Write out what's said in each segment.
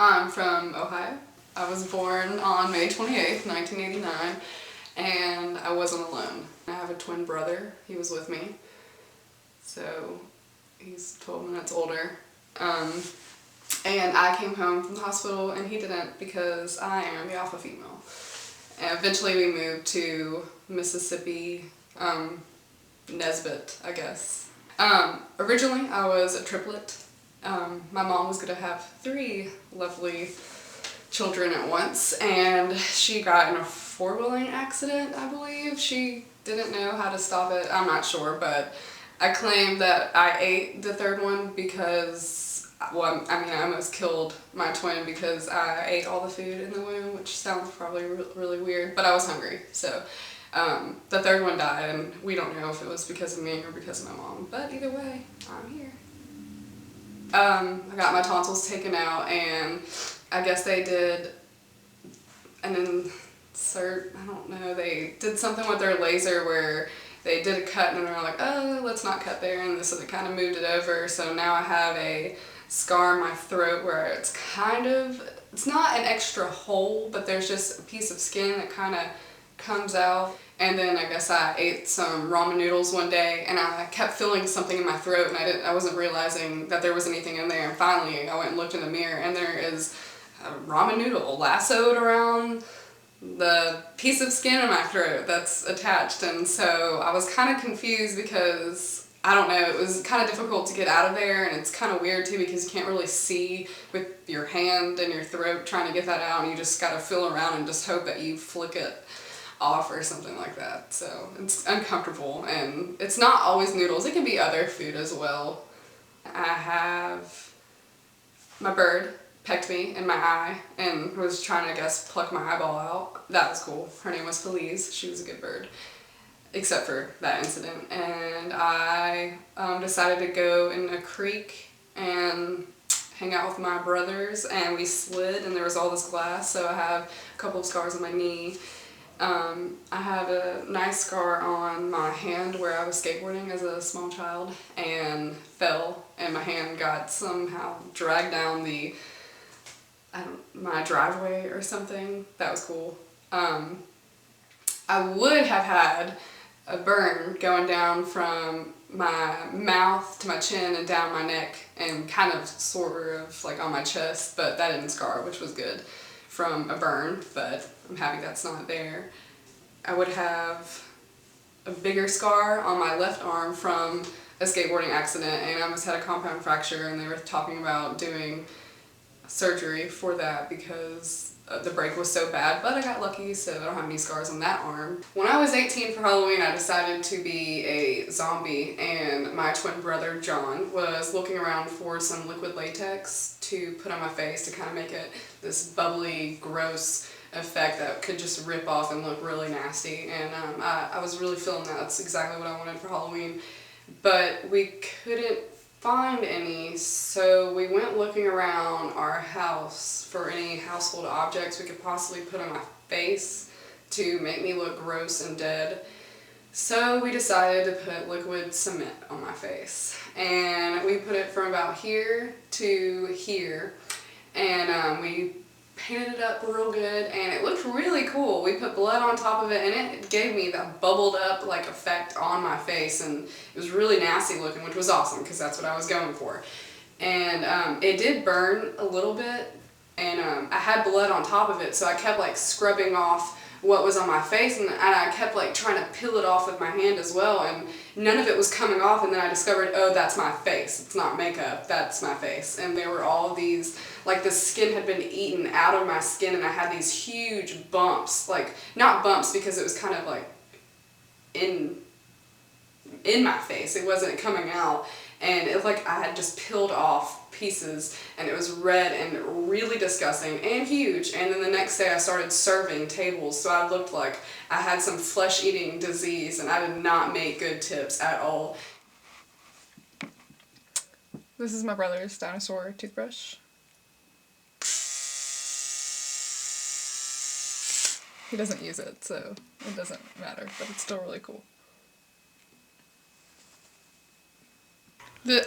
I'm from Ohio. I was born on May 28th, 1989, and I wasn't alone. I have a twin brother. He was with me. So he's 12 minutes older. And I came home from the hospital and he didn't because I am the alpha female. And eventually we moved to Mississippi, Nesbit, I guess. Originally I was a triplet. My mom was going to have 3 lovely children at once, and she got in a 4-wheeling accident, I believe. She didn't know how to stop it. I'm not sure, but I claim that I ate the 3rd one because, well, I mean, I almost killed my twin because I ate all the food in the womb, which sounds probably really weird, but I was hungry. So the 3rd one died, and we don't know if it was because of me or because of my mom, but either way, I'm here. I got my tonsils taken out, and I guess they did an insert, I don't know, they did something with their laser where they did a cut and they were like, oh, let's not cut there, and so they kind of moved it over, so now I have a scar in my throat where it's kind of, it's not an extra hole, but there's just a piece of skin that kind of comes out. And then I guess I ate some ramen noodles one day and I kept feeling something in my throat, and I wasn't realizing that there was anything in there, and finally I went and looked in the mirror and there is a ramen noodle lassoed around the piece of skin in my throat that's attached. And so I was kind of confused because, I don't know, it was kind of difficult to get out of there, and it's kind of weird too because you can't really see with your hand in your throat trying to get that out, and you just gotta feel around and just hope that you flick it off or something like that. So it's uncomfortable, and it's not always noodles, it can be other food as well. I have, my bird pecked me in my eye and was trying to, I guess, pluck my eyeball out. That was cool. Her name was Felice. She was a good bird, except for that incident. And I decided to go in a creek and hang out with my brothers, and we slid and there was all this glass, so I have a couple of scars on my knee. I have a nice scar on my hand where I was skateboarding as a small child and fell, and my hand got somehow dragged down my driveway or something. That was cool. I would have had a burn going down from my mouth to my chin and down my neck and kind of sort of like on my chest, but that didn't scar, which was good from a burn, but I'm happy that's not there. I would have a bigger scar on my left arm from a skateboarding accident, and I almost had a compound fracture, and they were talking about doing surgery for that because the break was so bad, but I got lucky, so I don't have any scars on that arm. When I was 18 for Halloween, I decided to be a zombie, and my twin brother John was looking around for some liquid latex to put on my face to kind of make it this bubbly, gross effect that could just rip off and look really nasty, and I was really feeling that. That's exactly what I wanted for Halloween, but we couldn't find any, so we went looking around our house for any household objects we could possibly put on my face to make me look gross and dead. So we decided to put liquid cement on my face, and we put it from about here to here, and we painted it up real good, and it looked really cool. We put blood on top of it, and it gave me that bubbled up like effect on my face, and it was really nasty looking, which was awesome because that's what I was going for. And it did burn a little bit, and I had blood on top of it, so I kept like scrubbing off what was on my face, and I kept like trying to peel it off with my hand as well, and none of it was coming off. And then I discovered, oh, that's my face, it's not makeup, that's my face. And there were all these, like the skin had been eaten out of my skin, and I had these huge bumps, like not bumps because it was kind of like in my face, it wasn't coming out, and it like I had just peeled off pieces, and it was red and really disgusting and huge. And then the next day I started serving tables, so I looked like I had some flesh-eating disease, and I did not make good tips at all. This is my brother's dinosaur toothbrush. He doesn't use it, so it doesn't matter, but it's still really cool.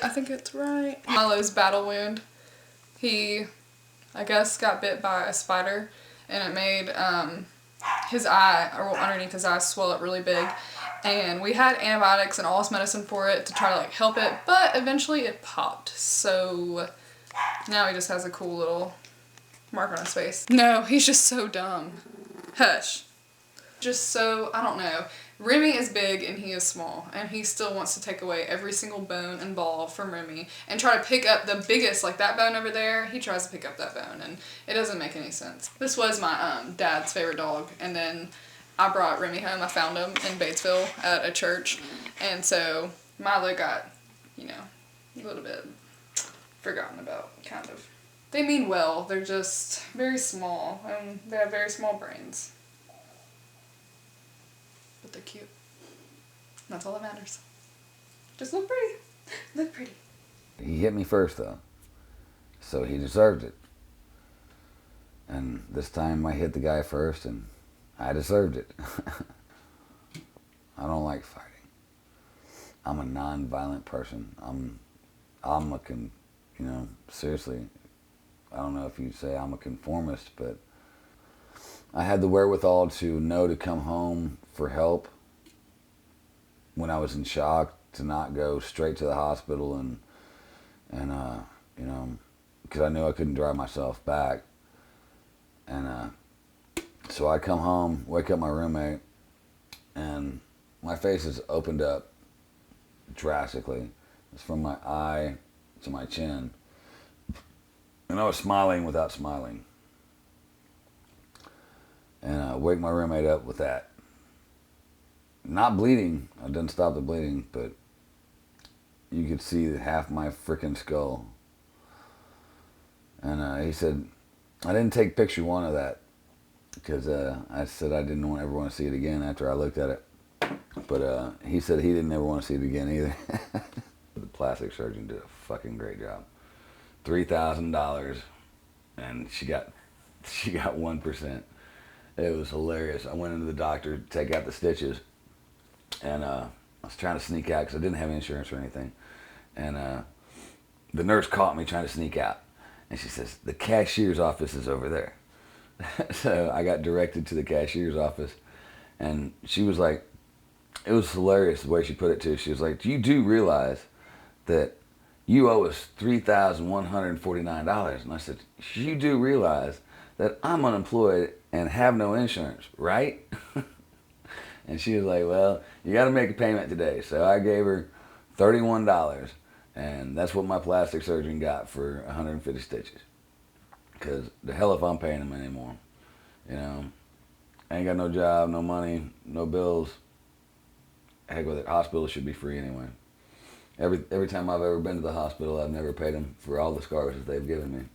I think it's right. Milo's battle wound. He I guess, got bit by a spider, and it made his eye, or underneath his eye, swell up really big. And we had antibiotics and all this medicine for it to try to like help it, but eventually it popped. So now he just has a cool little mark on his face. No, he's just so dumb. Hush. Just so, I don't know. Remy is big and he is small, and he still wants to take away every single bone and ball from Remy and try to pick up the biggest, like that bone over there. He tries to pick up that bone, and it doesn't make any sense. This was my dad's favorite dog, and then I brought Remy home. I found him in Batesville at a church, and so Milo got, you know, a little bit forgotten about, kind of. They mean well. They're just very small, and they have very small brains. But they're cute. That's all that matters. Just look pretty. Look pretty. He hit me first, though, so he deserved it. And this time I hit the guy first, and I deserved it. I don't like fighting. I'm a non-violent person. I'm seriously, I don't know if you'd say I'm a conformist, but I had the wherewithal to know to come home for help when I was in shock, to not go straight to the hospital and because I knew I couldn't drive myself back. And so I come home, wake up my roommate, and my face is opened up drastically. It's from my eye to my chin. And I was smiling without smiling. And I wake my roommate up with that. Not bleeding. I didn't stop the bleeding, but you could see half my freaking skull. And he said, I didn't take picture one of that because I said I didn't ever want to see it again after I looked at it. But he said he didn't ever want to see it again either. The plastic surgeon did a fucking great job. $3,000, and she got 1%. It was hilarious. I went into the doctor to take out the stitches, and I was trying to sneak out because I didn't have insurance or anything. And the nurse caught me trying to sneak out, and she says, the cashier's office is over there. So I got directed to the cashier's office, and she was like, it was hilarious the way she put it too. She was like, you do realize that you owe us $3,149. And I said, you do realize that I'm unemployed and have no insurance, right? And she was like, well, you got to make a payment today. So I gave her $31, and that's what my plastic surgeon got for 150 stitches. Because the hell if I'm paying him anymore. You know, I ain't got no job, no money, no bills. Heck with it, hospitals should be free anyway. Every time I've ever been to the hospital, I've never paid them for all the scars that they've given me.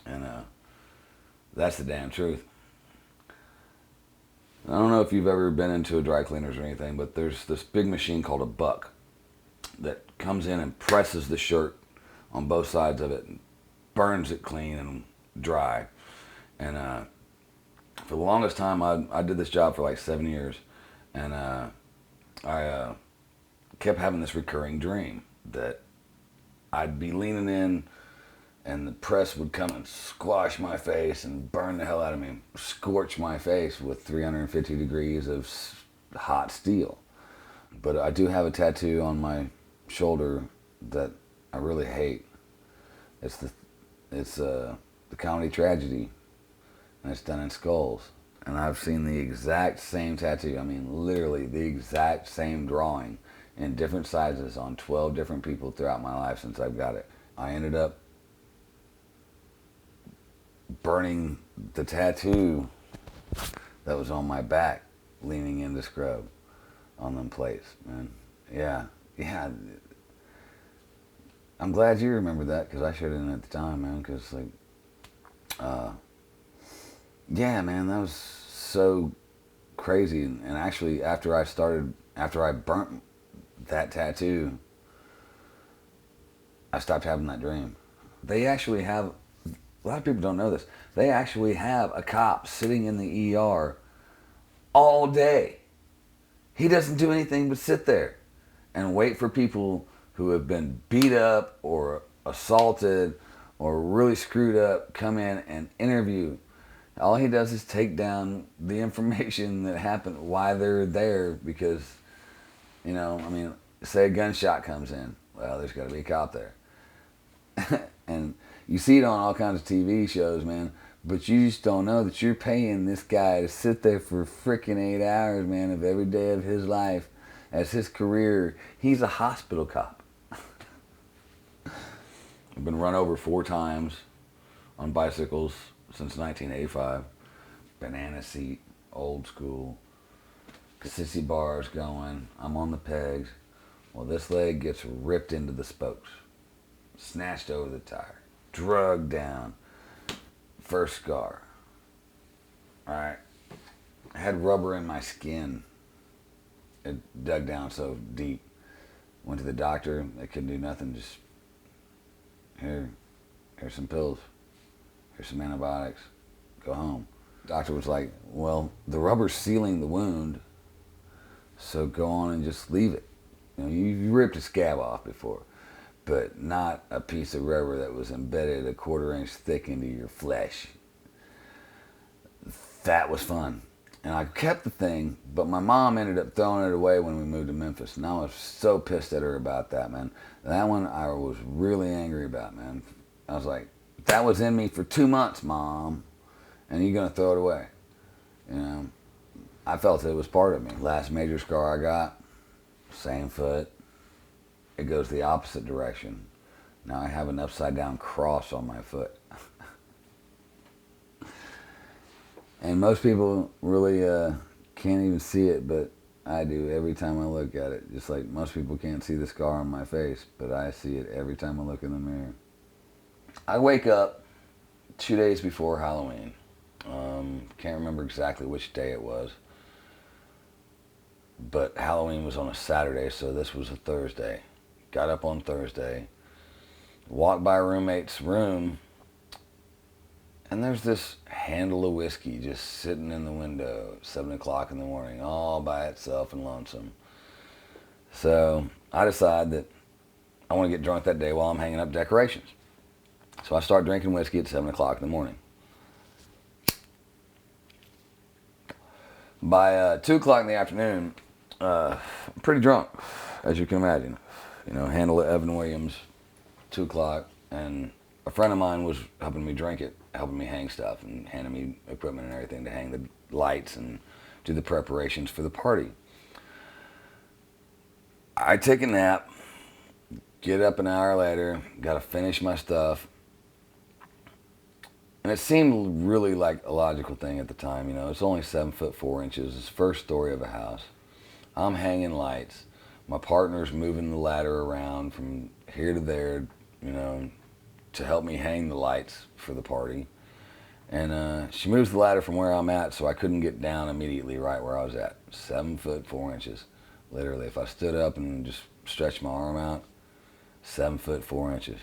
And that's the damn truth. I don't know if you've ever been into a dry cleaners or anything, but there's this big machine called a buck that comes in and presses the shirt on both sides of it and burns it clean and dry. And for the longest time, I did this job for like 7 years, and I kept having this recurring dream that I'd be leaning in and the press would come and squash my face and burn the hell out of me, scorch my face with 350 degrees of hot steel. But I do have a tattoo on my shoulder that I really hate. It's the comedy tragedy, and it's done in skulls. And I've seen the exact same tattoo, I mean literally the exact same drawing in different sizes on 12 different people throughout my life since I've got it. I ended up burning the tattoo that was on my back, leaning into scrub on them plates, man. Yeah. I'm glad you remember that, because I should have at the time, man, because yeah, man, that was so crazy. And actually, after I burnt that tattoo, I stopped having that dream. They actually have, a lot of people don't know this, they actually have a cop sitting in the ER all day. He doesn't do anything but sit there and wait for people who have been beat up or assaulted or really screwed up come in and interview. All he does is take down the information that happened, why they're there, because, you know, I mean, say a gunshot comes in. Well, there's got to be a cop there. And you see it on all kinds of TV shows, man. But you just don't know that you're paying this guy to sit there for freaking 8 hours, man, of every day of his life as his career. He's a hospital cop. I've been run over 4 times on bicycles since 1985. Banana seat, old school. Sissy bars going. I'm on the pegs. Well, this leg gets ripped into the spokes. Snatched over the tire. Drugged down. First scar. Alright. I had rubber in my skin. It dug down so deep. Went to the doctor. They couldn't do nothing. Just, here's some pills. Here's some antibiotics. Go home. Doctor was like, well, the rubber's sealing the wound, so go on and just leave it. You know, you ripped a scab off before, but not a piece of rubber that was embedded a 1/4 inch thick into your flesh. That was fun. And I kept the thing, but my mom ended up throwing it away when we moved to Memphis. And I was so pissed at her about that, man. That one I was really angry about, man. I was like, that was in me for 2 months, Mom. And you're going to throw it away. You know, I felt it was part of me. Last major scar I got, same foot. It goes the opposite direction. Now I have an upside down cross on my foot. And most people really can't even see it, but I do every time I look at it. Just like most people can't see the scar on my face, but I see it every time I look in the mirror. I wake up 2 days before Halloween. Can't remember exactly which day it was, but Halloween was on a Saturday, so this was a Thursday. Got up on Thursday, walked by a roommate's room, and there's this handle of whiskey just sitting in the window at 7 o'clock in the morning, all by itself and lonesome. So I decide that I want to get drunk that day while I'm hanging up decorations. So I start drinking whiskey at 7 o'clock in the morning. By 2 o'clock in the afternoon, I'm pretty drunk, as you can imagine. You know, handle of Evan Williams, 2 o'clock, and a friend of mine was helping me drink it, helping me hang stuff, and handing me equipment and everything to hang the lights and do the preparations for the party. I take a nap, get up an hour later, gotta finish my stuff. And it seemed really like a logical thing at the time, you know. It's only 7 foot 4 inches. It's the first story of a house. I'm hanging lights. My partner's moving the ladder around from here to there, you know, to help me hang the lights for the party. And she moves the ladder from where I'm at, so I couldn't get down immediately right where I was at. 7 foot 4 inches. Literally, if I stood up and just stretched my arm out, 7 foot 4 inches.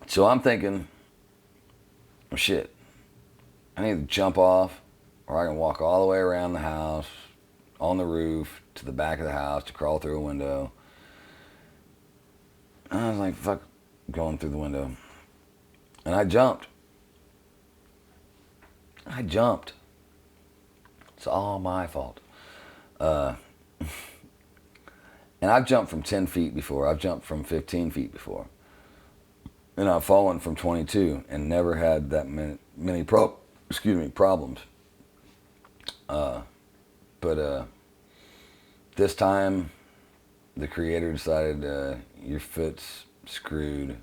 So I'm thinking, oh shit, I need to jump off, or I can walk all the way around the house, on the roof, to the back of the house, to crawl through a window. And I was like, fuck, going through the window. And I jumped. It's all my fault. And I've jumped from 10 feet before. I've jumped from 15 feet before. And I've fallen from 22 and never had that many problems. But this time, the creator decided, your foot's screwed.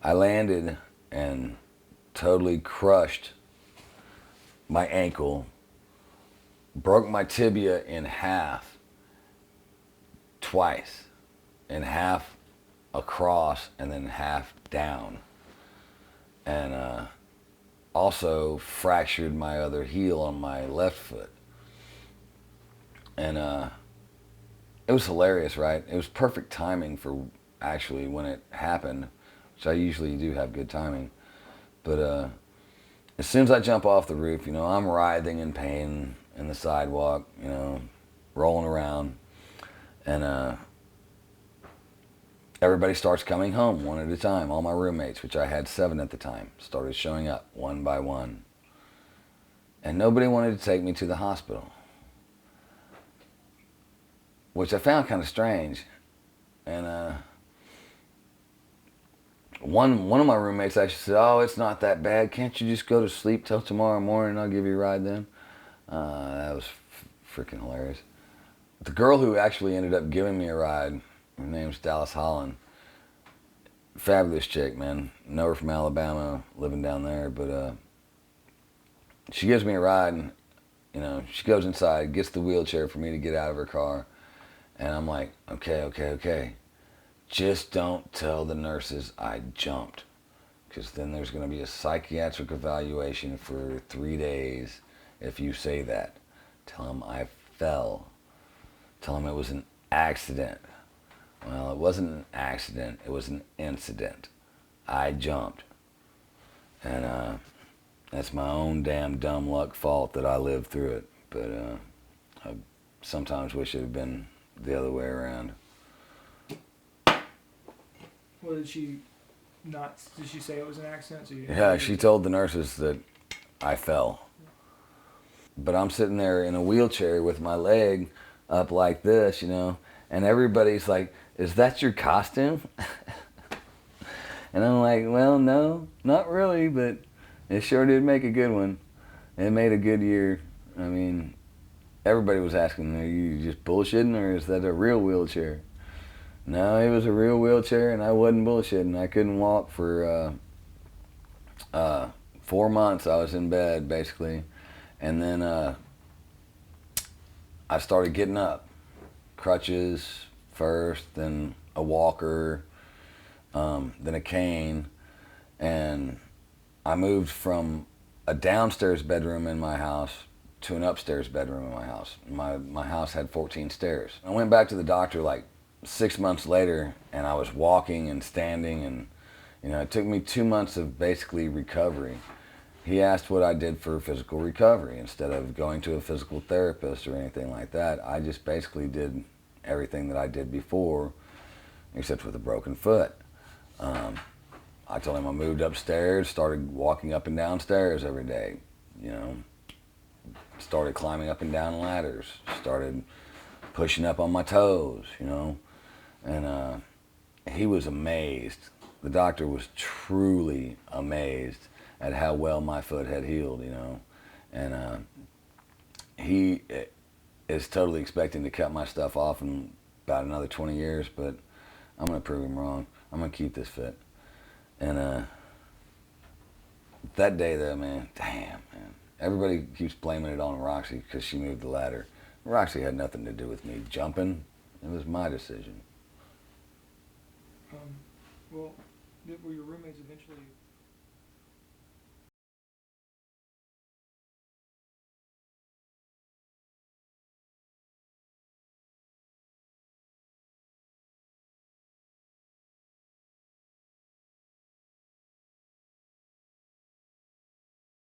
I landed and totally crushed my ankle, broke my tibia in half twice, in half across and then half down, and also fractured my other heel on my left foot. And it was hilarious, right? It was perfect timing for actually when it happened, which I usually do have good timing. But as soon as I jump off the roof, you know, I'm writhing in pain in the sidewalk, you know, rolling around. And everybody starts coming home one at a time. All my roommates, which I had 7 at the time, started showing up one by one. And nobody wanted to take me to the hospital, which I found kind of strange. And one of my roommates actually said, "Oh, it's not that bad. Can't you just go to sleep till tomorrow morning and I'll give you a ride then?" That was freaking hilarious. The girl who actually ended up giving me a ride, her name's Dallas Holland. Fabulous chick, man. Know her from Alabama, living down there. But she gives me a ride, and she goes inside, gets the wheelchair for me to get out of her car, and I'm like, okay. Just don't tell the nurses I jumped, because then there's going to be a psychiatric evaluation for 3 days if you say that. Tell them I fell. Tell them it was an accident. Well, it wasn't an accident. It was an incident. I jumped. And that's my own damn dumb luck fault that I lived through it. But I sometimes wish it had been the other way around. Well, did she say it was an accident? So Yeah, she told the nurses that I fell. But I'm sitting there in a wheelchair with my leg up like this, and everybody's like, "Is that your costume?" And I'm like, "Well, no, not really, but it sure did make a good one. It made a good year." I mean, everybody was asking, "Are you just bullshitting, or is that a real wheelchair?" No, it was a real wheelchair, and I wasn't bullshitting. I couldn't walk for 4 months. I was in bed, basically. And then I started getting up. Crutches first, then a walker, then a cane. And I moved from a downstairs bedroom in my house to an upstairs bedroom in my house. My house had 14 stairs. I went back to the doctor like 6 months later, and I was walking and standing, and it took me 2 months of basically recovery. He asked what I did for physical recovery. Instead of going to a physical therapist or anything like that, I just basically did everything that I did before, except with a broken foot. I told him I moved upstairs, started walking up and down stairs every day, started climbing up and down ladders, started pushing up on my toes, and he was amazed. The doctor was truly amazed at how well my foot had healed, and he is totally expecting to cut my stuff off in about another 20 years, but I'm going to prove him wrong. I'm going to keep this fit. And that day though, man, damn, man. Everybody keeps blaming it on Roxy because she moved the ladder. Roxy had nothing to do with me jumping. It was my decision. Well, were your roommates eventually